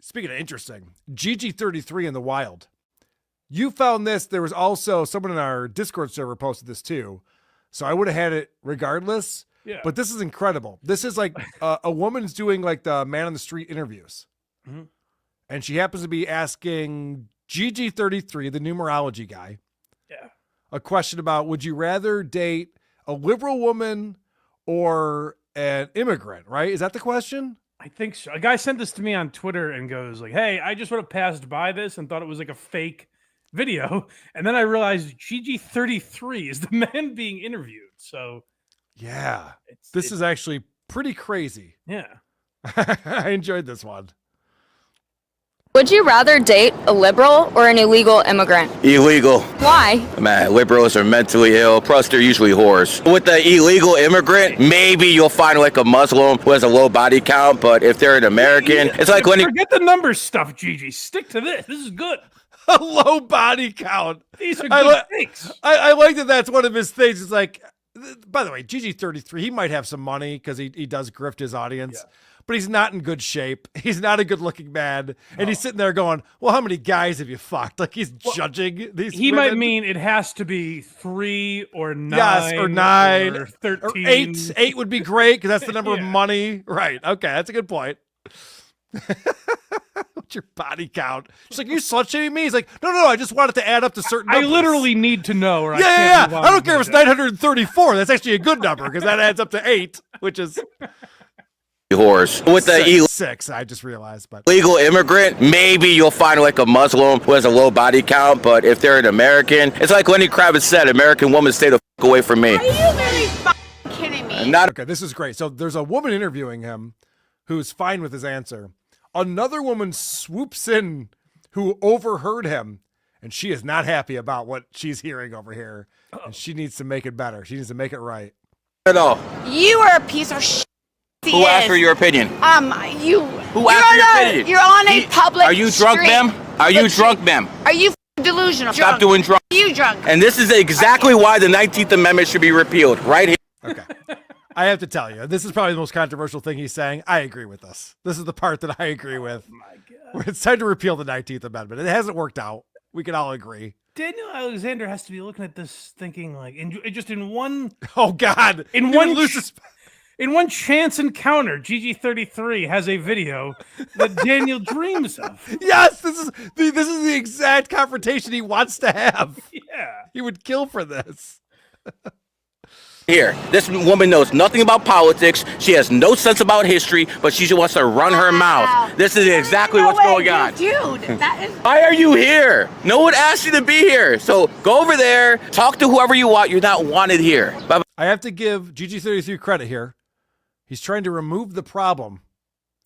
Speaking of interesting, GG33 in the wild. You found this. There was also someone in our Discord server posted this too. So I would have had it regardless. Yeah. But this is incredible. This is like a woman's doing like the man on the street interviews. Mm-hmm. And she happens to be asking GG33, the numerology guy, a question about, would you rather date a liberal woman or an immigrant, right? Is that the question? I think so. A guy sent this to me on Twitter and goes like, hey, I just would have passed by this and thought it was like a fake video. And then I realized GG33 is the man being interviewed. So yeah, this is actually pretty crazy. Yeah. I enjoyed this one. Would you rather date a liberal or an illegal immigrant? Illegal. Why? Man, liberals are mentally ill, plus they're usually whores. With the illegal immigrant, maybe you'll find like a Muslim who has a low body count, but if they're an American, it's like when forget the numbers stuff, Gigi. Stick to this. This is good. A low body count. These are good things. I like that that's one of his things. It's like, by the way, GG33, he might have some money because he does grift his audience. Yeah. But he's not in good shape. He's not a good-looking man. And he's sitting there going, well, how many guys have you fucked? Like, he's judging these He women. might mean it has to be 3 or 9. Yes, or 9. Or 13. Or 8. 8 would be great because that's the number of money. Right. Okay, that's a good point. What's your body count? She's like, you slut-shaming me? He's like, no, I just wanted to add up to certain numbers. I literally need to know. Or I don't care if it's 934. That's actually a good number because that adds up to 8, which is... Horse. With the 6, I just realized, but illegal immigrant, maybe you'll find like a Muslim who has a low body count, but if they're an American, it's like Lenny Kravitz said, American woman, stay the fuck away from me. Are you really kidding me? Okay, this is great. So there's a woman interviewing him who's fine with his answer. Another woman swoops in who overheard him, and she is not happy about what she's hearing over here. And she needs to make it better. She needs to make it right. At all. You are a piece of shit. Who asked for your opinion? Who asked for your opinion? You're on a public Are you drunk, street. ma'am? Are you drunk, ma'am? Are you delusional? Stop doing drunk. Are you drunk? And this is exactly why the 19th Amendment should be repealed, right here. Okay. I have to tell you, this is probably the most controversial thing he's saying. I agree with this. This is the part that I agree with. Oh my God. It's time to repeal the 19th Amendment. It hasn't worked out. We can all agree. Daniel Alexander has to be looking at this thinking like, in one... Oh, God. In one chance encounter, GG33 has a video that Daniel dreams of. Yes, this is the exact confrontation he wants to have. Yeah. He would kill for this. Here, this woman knows nothing about politics. She has no sense about history, but she just wants to run her mouth. This is exactly what's going on. Dude, that is... Why are you here? No one asked you to be here. So go over there, talk to whoever you want. You're not wanted here. Bye-bye. I have to give GG33 credit here. He's trying to remove the problem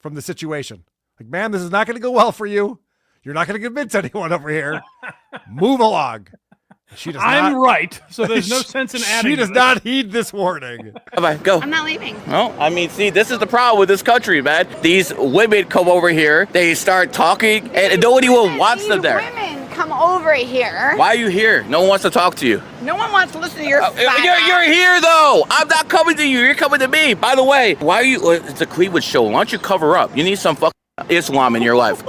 from the situation. Like, man, this is not going to go well for you. You're not going to convince anyone over here. Move along. She does I'm not, right, so there's no sense in adding. She does not heed this warning. Bye-bye, go. I'm not leaving. Well, I mean, see, this is the problem with this country, man. These women come over here, they start talking, and nobody will wants them there. Women come over here. Why are you here? No one wants to talk to you. No one wants to listen to your You're here, though. I'm not coming to you. You're coming to me. By the way, why are you... It's a Cleveland show. Why don't you cover up? You need some fucking Islam in your life.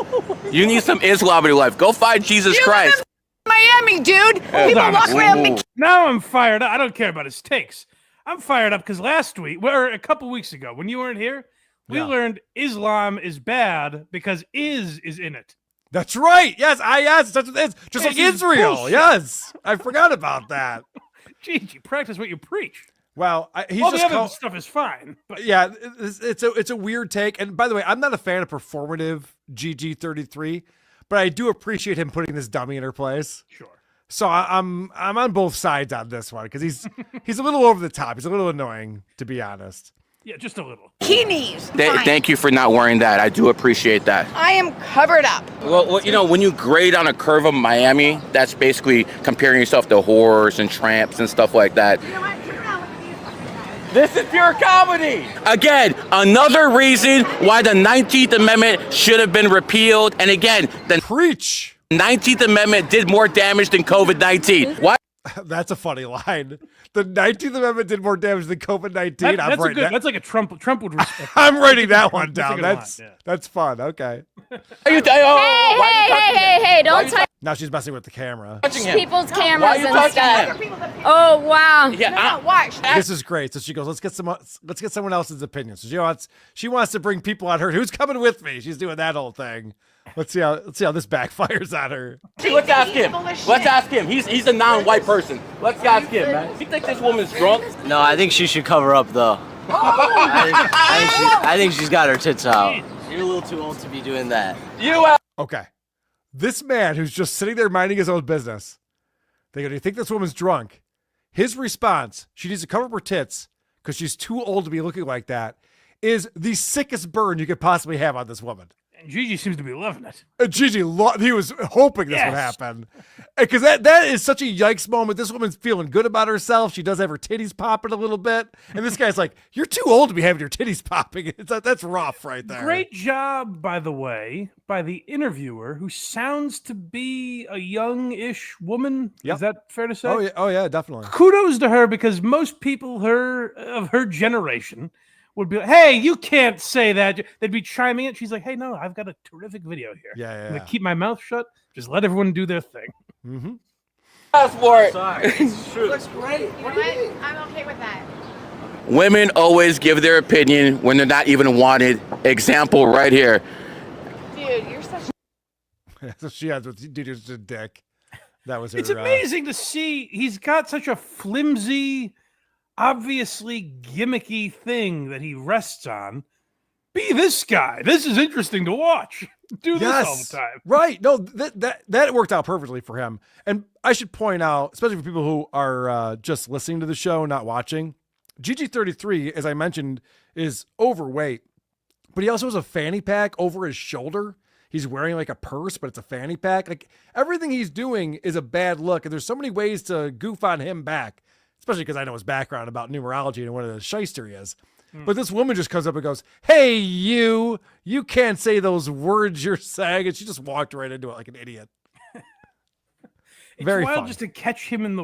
You need some Islam in your life. Go find Jesus Christ. Miami, dude. People walk around. Now I'm fired up. I don't care about his takes. I'm fired up because last week, or a couple weeks ago, when you weren't here, we learned Islam is bad because is in it. That's right. Yes, that's what it is. Just like Israel. Bullshit. Yes, I forgot about that. Gee, you practice what you preach. Well, he's all just the other stuff is fine. But yeah, it's a weird take. And by the way, I'm not a fan of performative GG33, but I do appreciate him putting this dummy in her place. Sure. So I'm on both sides on this one because he's a little over the top. He's a little annoying, to be honest. Yeah, just a little. Knees. Thank you for not wearing that. I do appreciate that. I am covered up. Well, you know, when you grade on a curve of Miami, that's basically comparing yourself to whores and tramps and stuff like that. You know what? Turn around. Look at these. This is pure comedy. Again, another reason why the 19th Amendment should have been repealed. And again, the 19th Amendment did more damage than COVID-19. Why? That's a funny line. The 19th Amendment did more damage than COVID-19. That's like a Trump would respect. I'm writing that one down. That's That's fun. Okay. Hey, don't touch Now she's messing with the camera. touching him? people's Why cameras are you and touching stuff. him? Oh, wow. Yeah, Watch. This is great. So she goes, let's get someone else's opinion. So she wants to bring people on her. Who's coming with me? She's doing that whole thing. Let's see how this backfires on her. Let's ask him. Let's ask him. He's a non-white person. Let's ask him, man. You think this woman's drunk? No, I think she should cover up though. I think she's got her tits out. You're a little too old to be doing that. Okay. This man who's just sitting there minding his own business. They go, do you think this woman's drunk? His response, she needs to cover up her tits because she's too old to be looking like that, is the sickest burn you could possibly have on this woman. And Gigi seems to be loving it. Gigi, he was hoping this would happen. Because that is such a yikes moment. This woman's feeling good about herself. She does have her titties popping a little bit. And this guy's like, you're too old to be having your titties popping. That's rough right there. Great job, by the way, by the interviewer, who sounds to be a young-ish woman. Yep. Is that fair to say? Oh yeah, definitely. Kudos to her, because most people of her generation would be like, hey, you can't say that. They'd be chiming in. She's like, hey, no, I've got a terrific video here. Yeah. I'm gonna keep my mouth shut. Just let everyone do their thing. Mm-hmm. Ask for it. Sorry, it's true. Looks great. What do you mean? I'm okay with that. Women always give their opinion when they're not even wanted. Example right here. Dude, you're such So she has with dude's a dick. That was her. It's amazing to see. He's got such a flimsy, obviously gimmicky thing that he rests on. Be this guy. This is interesting to watch. Do this all the time. Right. No, that worked out perfectly for him. And I should point out, especially for people who are just listening to the show, not watching, GG33, as I mentioned, is overweight, but he also has a fanny pack over his shoulder. He's wearing like a purse, but it's a fanny pack. Like everything he's doing is a bad look. And there's so many ways to goof on him back, especially because I know his background about numerology and what a shyster he is. But this woman just comes up and goes, hey, you can't say those words you're saying. And she just walked right into it like an idiot. It's Very wild fun. just to catch him in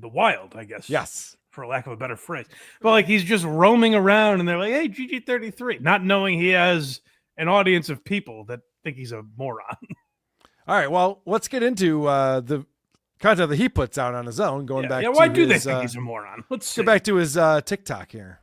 the wild, I guess. Yes. For lack of a better phrase. But like he's just roaming around and they're like, hey, GG33, not knowing he has an audience of people that think he's a moron. All right, well, let's get into the content that he puts out on his own. Going back. Why to do they his, think he's a moron? Let's go back to his TikTok here.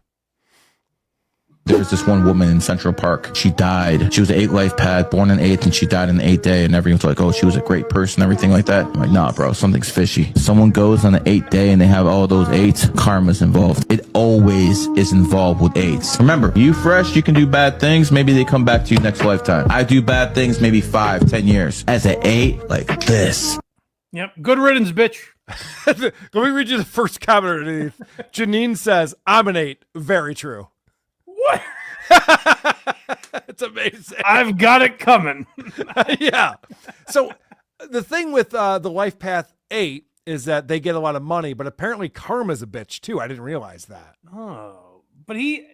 There was this one woman in Central Park. She died. She was an 8 life path, born in 8th, and she died in the 8th day. And everyone's like, oh, she was a great person, everything like that. I'm like, nah, bro, something's fishy. Someone goes on the 8th day and they have all those 8s, karma's involved. It always is involved with 8s. Remember, you fresh, you can do bad things. Maybe they come back to you next lifetime. I do bad things maybe 5, 10 years. As an 8, like this. Yep. Good riddance, bitch. Let me read you the first comment underneath. Janine says, I'm an 8. Very true. What? It's amazing. I've got it coming. Yeah. So the thing with the Life Path 8 is that they get a lot of money, but apparently karma's a bitch too. I didn't realize that. Oh, but he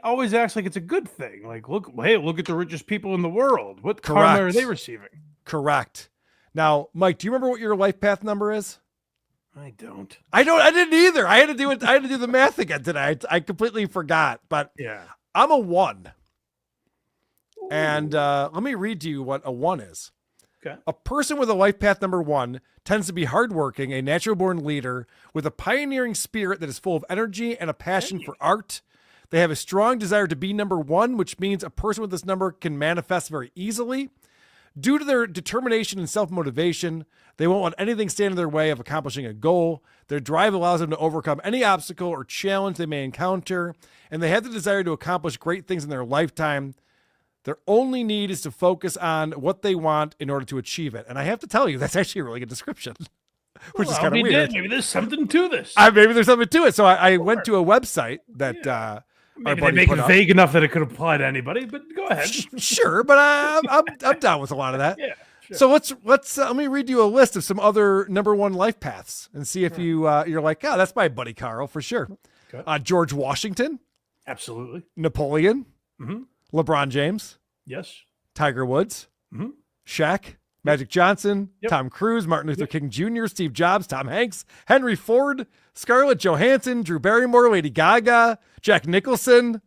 always acts like it's a good thing. Like, look at the richest people in the world. What karma are they receiving? Correct. Now, Mike, do you remember what your Life Path number is? I don't. I didn't either. I had to do it. I had to do the math again today. I completely forgot, but Yeah. I'm a 1. And let me read to you what a 1 is. Okay. A person with a life path number 1 tends to be hardworking, a natural born leader with a pioneering spirit that is full of energy and a passion for art. They have a strong desire to be number 1, which means a person with this number can manifest very easily. Due to their determination and self-motivation, they won't let anything stand in their way of accomplishing a goal. Their drive allows them to overcome any obstacle or challenge they may encounter, and they have the desire to accomplish great things in their lifetime. Their only need is to focus on what they want in order to achieve it. And I have to tell you, that's actually a really good description, which is kind of weird. Maybe there's something to this. Maybe there's something to it. So I went to a website that Maybe they make it vague enough that it could apply to anybody, but go ahead. Sure, but I'm down with a lot of that. Yeah. Sure. So let's let me read you a list of some other number 1 life paths and see if you're like, oh, that's my buddy KARL for sure. Okay. George Washington, Absolutely. Napoleon, Mm-hmm. LeBron James, Yes. Tiger Woods, Mm-hmm. Shaq, Magic Johnson, Yep. Tom Cruise, Martin Luther King Jr., Steve Jobs, Tom Hanks, Henry Ford, Scarlett Johansson, Drew Barrymore, Lady Gaga, Jack Nicholson.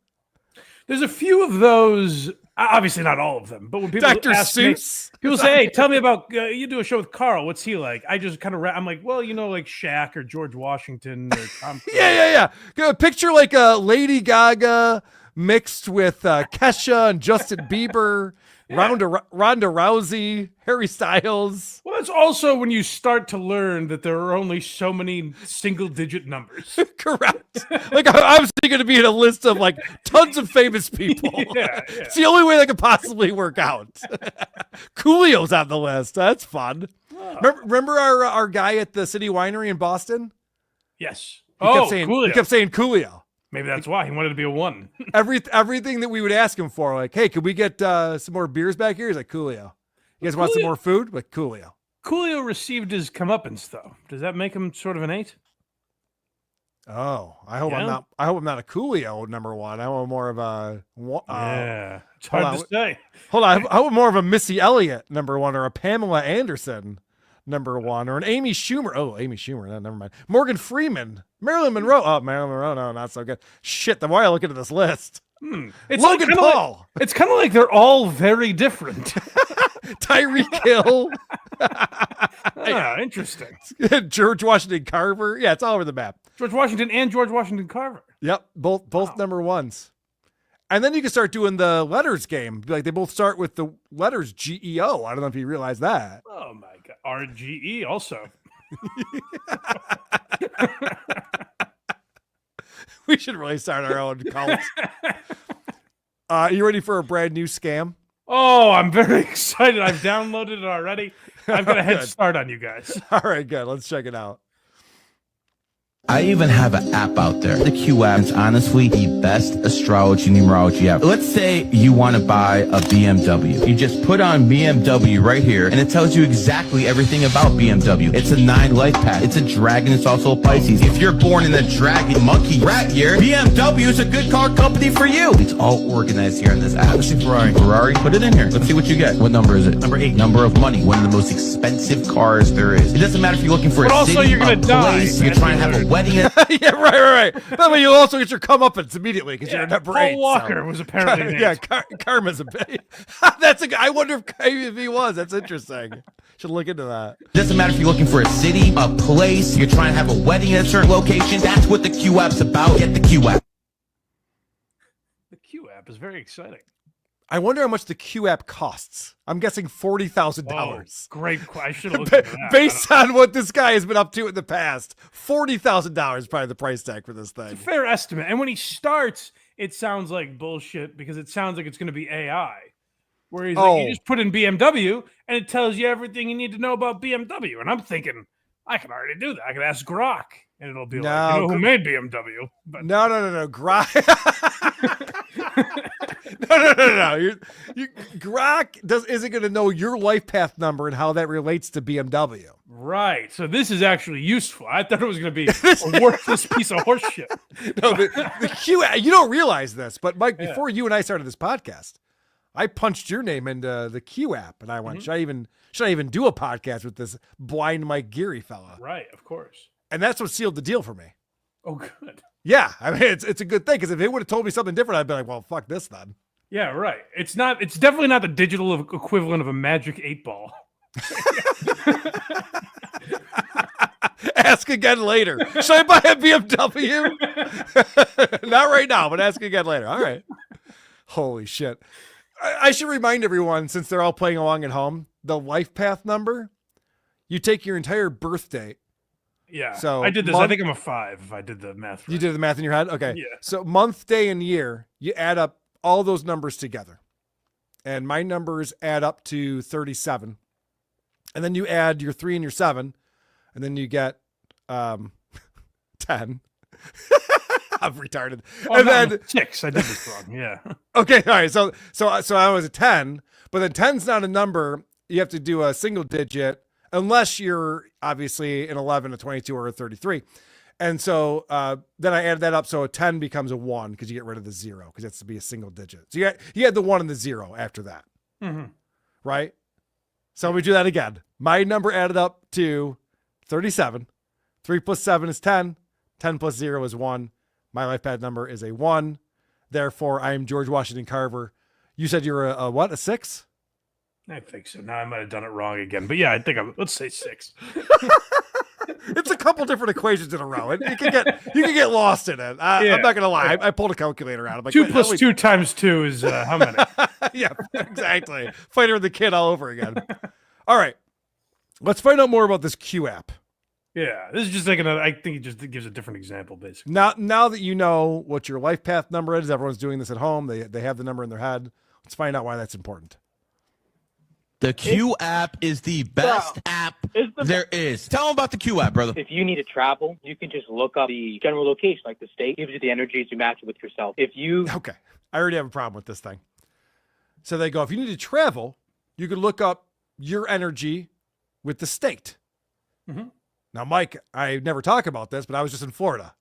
There's a few of those Obviously not all of them, but when people Dr. ask me, Seuss. people say, "Hey, tell me about you do a show with KARL. What's he like?" I just kind of I'm like, "Well, like Shaq or George Washington or Tom Cruise." Yeah. Picture like a Lady Gaga mixed with Kesha and Justin Bieber, Ronda Rousey, Harry Styles. Well, that's also when you start to learn that there are only so many single-digit numbers. Correct. Like I'm still going to be in a list of like tons of famous people. Yeah. It's the only way that could possibly work out. Coolio's on the list. That's fun. Remember our guy at the City Winery in Boston? Yes. He kept saying Coolio. Maybe that's why he wanted to be a one. Everything that we would ask him for, like, hey, could we get some more beers back here? He's like, Coolio. You guys want some more food? Like, Coolio. Coolio received his comeuppance, though. Does that make him sort of an 8? Oh, I hope I'm not a Coolio number one. I want more of a. Yeah, it's hard to say. Hold on, I want more of a Missy Elliott number one, or a Pamela Anderson number one, or an Amy Schumer. Oh, Amy Schumer. No, never mind. Morgan Freeman, Marilyn Monroe. Oh, Marilyn Monroe. No, not so good. Shit. The more I look into this list, It's Logan Paul. It's kind of like they're all very different. Tyreek Hill. Yeah, interesting. George Washington Carver. Yeah, it's all over the map. George Washington and George Washington Carver. Yep, both number ones. And then you can start doing the letters game. Like they both start with the letters GEO. I don't know if you realize that. Oh my god, RGE also. We should really start our own cult. You ready for a brand new scam? Oh, I'm very excited. I've downloaded it already. I've got a head Good. start on you guys. All right, good. Let's check it out. I even have an app out there. The Q app is honestly the best astrology numerology app. Let's say you want to buy a BMW. You just put on BMW right here, and it tells you exactly everything about BMW. It's a 9 life path. It's a dragon. It's also a Pisces. If you're born in the dragon monkey rat year, BMW is a good car company for you. It's all organized here in this app. Let's see Ferrari. Ferrari, put it in here. Let's see what you get. What number is it? Number 8. Number of money. One of the most expensive cars there is. It doesn't matter if you're looking for But a also city, you're gonna a place, die. you're trying to have a wedding. Yeah, right. That way you also get your comeuppance immediately because you're a number Paul 8. Walker was apparently an 8. Yeah, Karma's a bit. I wonder if he was. That's interesting. Should look into that. Doesn't matter if you're looking for a city, a place, you're trying to have a wedding at a certain location. That's what the Q app's about. Get the Q app. The Q app is very exciting. I wonder how much the Q app costs. I'm guessing $40,000. Oh, great. I should have looked into that. Based on what this guy has been up to in the past, $40,000 is probably the price tag for this thing. It's a fair estimate. And when he starts, it sounds like bullshit because it sounds like it's going to be AI. Where he's like, you just put in BMW and it tells you everything you need to know about BMW. And I'm thinking, I can already do that. I can ask Grok and it'll be like, you know who made BMW? But No. Grok. No. Grok isn't going to know your life path number and how that relates to BMW. Right. So this is actually useful. I thought it was going to be a worthless piece of horse shit. No, the Q app, you don't realize this, but Mike, before you and I started this podcast, I punched your name into the Q app and I went, should I even do a podcast with this blind Mike Geary fella? Right, of course. And that's what sealed the deal for me. Oh, good. Yeah, I mean it's a good thing because if it would have told me something different, I'd be like, well, fuck this then. Yeah, right. It's definitely not the digital equivalent of a magic 8-ball. Ask again later. Should I buy a BMW? Not right now, but ask again later. All right. Holy shit. I should remind everyone, since they're all playing along at home, the life path number, you take your entire birth date. Yeah. So I did this. I think I'm a 5 if I did the math right. You did the math in your head? Okay. Yeah. So month, day, and year, you add up all those numbers together. And my numbers add up to 37. And then you add your 3 and your 7. And then you get 10. I'm retarded. Oh, and no, then 6. I did this wrong. Yeah. Okay. All right. So I was a 10, but then 10's not a number. You have to do a single digit unless you're obviously an 11, a 22, or a 33. And so then I added that up. So a 10 becomes a 1 because you get rid of the 0 because it has to be a single digit. So you had the 1 and the 0 after that. Mm-hmm. Right? So let me do that again. My number added up to 37. 3 plus 7 is 10. 10 plus 0 is 1. My life path number is a 1. Therefore, I am George Washington Carver. You said you're a what? A 6? I think so. Now I might have done it wrong again, but yeah, I think let's say 6. It's a couple different equations in a row. You can get lost in it. I'm not gonna lie. I pulled a calculator out. I'm like, 2 plus 2 times 2 is how many? Yeah, exactly. Fighter and the Kid all over again. All right, let's find out more about this Q app. Yeah, this is just like I think it just gives a different example, basically. Now that you know what your life path number is, everyone's doing this at home. They have the number in their head. Let's find out why that's important. The Q app is the best app there is. Tell them about the Q app, brother. If you need to travel, you can just look up the general location, like the state, gives you the energies to match it with yourself. Okay, I already have a problem with this thing. So they go, if you need to travel, you can look up your energy with the state. Mm-hmm. Now, Mike, I never talk about this, but I was just in Florida.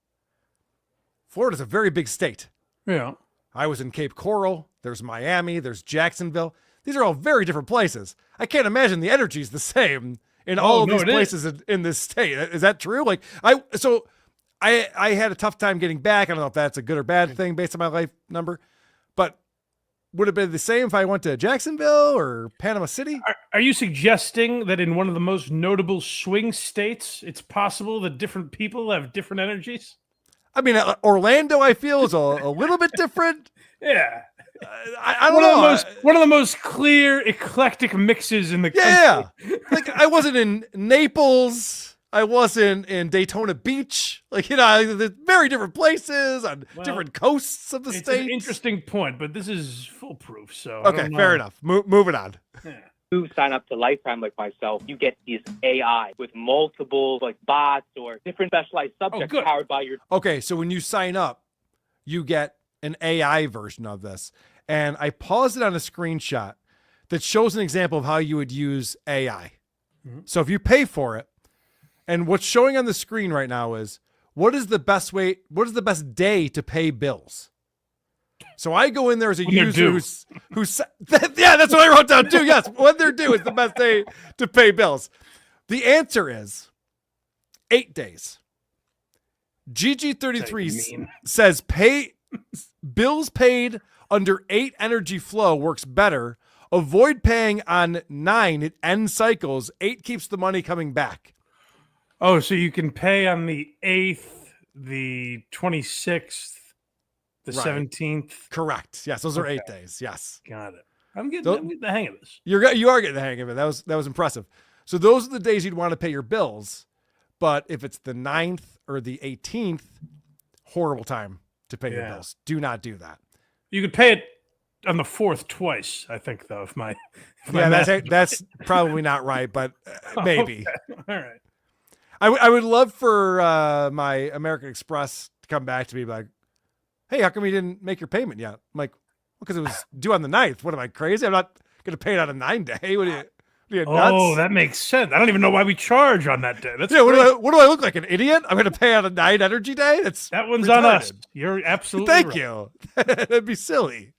Florida's a very big state. Yeah. I was in Cape Coral. There's Miami. There's Jacksonville. These are all very different places. I can't imagine the energy is the same in all of these places in this state. Is that true? Like I had a tough time getting back. I don't know if that's a good or bad thing based on my life number, but would it be the same if I went to Jacksonville or Panama City? Are you suggesting that in one of the most notable swing states, it's possible that different people have different energies? I mean, Orlando, I feel, is a little bit different. Yeah. I don't know. One of the most clear, eclectic mixes in the country. Yeah. Like, I wasn't in Naples. I wasn't in Daytona Beach. Like, there's very different places on different coasts of the state. It's an interesting point, but this is foolproof. So okay, fair enough. Moving on. Yeah. You sign up to Lifetime like myself, you get these AI with multiple like bots or different specialized subjects powered by your. Okay, so when you sign up, you get an AI version of this. And I paused it on a screenshot that shows an example of how you would use AI. Mm-hmm. So if you pay for it, and what's showing on the screen right now is what is the best day to pay bills? So I go in there as a user who's yeah, that's what I wrote down too. Yes, when they're due is the best day to pay bills. The answer is 8 days. GG33 says bills paid under 8 energy flow works better. Avoid paying on 9. It ends cycles. 8 keeps the money coming back. Oh, so you can pay on the 8th, the 26th, the 17th. Correct. Yes, those are 8 days. Yes. Got it. I'm getting the hang of this. You are getting the hang of it. That was impressive. So those are the days you'd want to pay your bills. But if it's the 9th or the 18th, horrible time to pay your bills. Do not do that. You could pay it on the 4th twice, I think, though. That's probably not right, but maybe. Okay. All right. I would love for my American Express to come back to me like, hey, how come you didn't make your payment yet? I'm like, well, because it was due on the 9th. What am I, crazy? I'm not going to pay it on a 9-day. What are you nuts? Oh, that makes sense. I don't even know why we charge on that day. That's what do I look like, an idiot? I'm going to pay on a 9 energy day? That one's retarded. on us. You're absolutely Thank right. you. That'd be silly.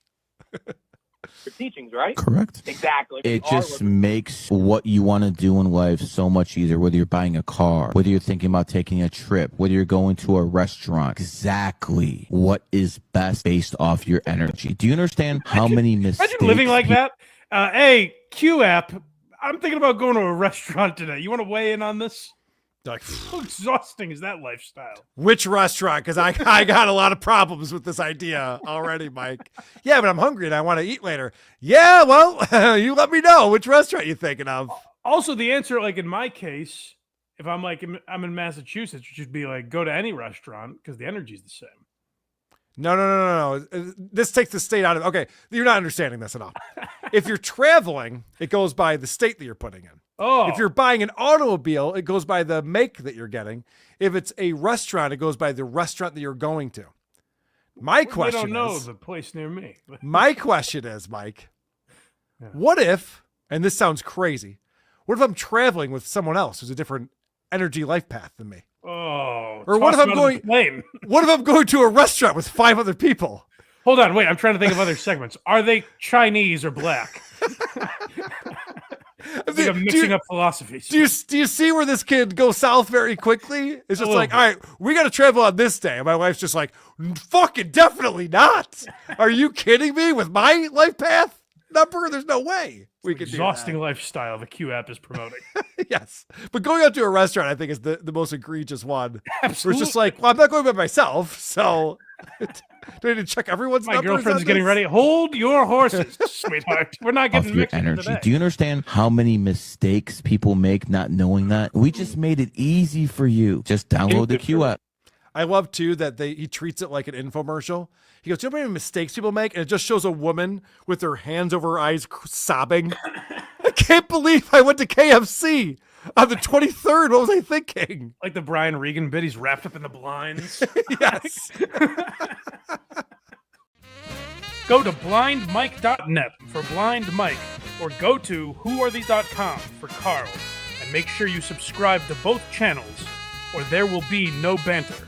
Your teachings, right? Correct. Exactly. It just makes what you want to do in life so much easier, whether you're buying a car, whether you're thinking about taking a trip, whether you're going to a restaurant. Exactly what is best based off your energy. Do you understand how many mistakes? Imagine living like that. Hey, Q app, I'm thinking about going to a restaurant today. You want to weigh in on this? Like, how exhausting is that lifestyle? Which restaurant? Because I got a lot of problems with this idea already, Mike. Yeah, but I'm hungry and I want to eat later. Yeah, well, you let me know which restaurant you're thinking of. Also, the answer, like in my case, if I'm I'm in Massachusetts, it should be like go to any restaurant because the energy's the same. No. This takes the state out of. Okay, you're not understanding this at all. If you're traveling, it goes by the state that you're putting in. Oh. If you're buying an automobile, it goes by the make that you're getting. If it's a restaurant, it goes by the restaurant that you're going to. My question is... I don't know the place near me. My question is, Mike, what if, and this sounds crazy, what if I'm traveling with someone else who's a different energy life path than me? Oh. Or what if I'm going... What if I'm going to a restaurant with 5 other people? Hold on, wait, I'm trying to think of other segments. Are they Chinese or black? I think I'm mixing up philosophies. Do you see where this could go south very quickly? It's just like, all right, we got to travel on this day. And my wife's just like, fucking definitely not. Are you kidding me? With my life path number, there's no way we could do that. Exhausting lifestyle the Q app is promoting. Yes. But going out to a restaurant, I think, is the most egregious one. Absolutely. Where it's just like, well, I'm not going by myself, so do I need to check everyone's My numbers girlfriend's on getting this? ready. Hold your horses, sweetheart. We're not Off getting your mixed energy. today. Do you understand how many mistakes people make not knowing that? We just made it easy for you. Just download the Q app. I love too that he treats it like an infomercial. He goes, "Do you know how many mistakes people make?" And it just shows a woman with her hands over her eyes, sobbing. I can't believe I went to KFC on the 23rd. What was I thinking? Like the Brian Regan bit, he's wrapped up in the blinds. Yes. Go to blindmike.net for Blind Mike, or go to whoarethese.com for KARL, and make sure you subscribe to both channels, or there will be no banter.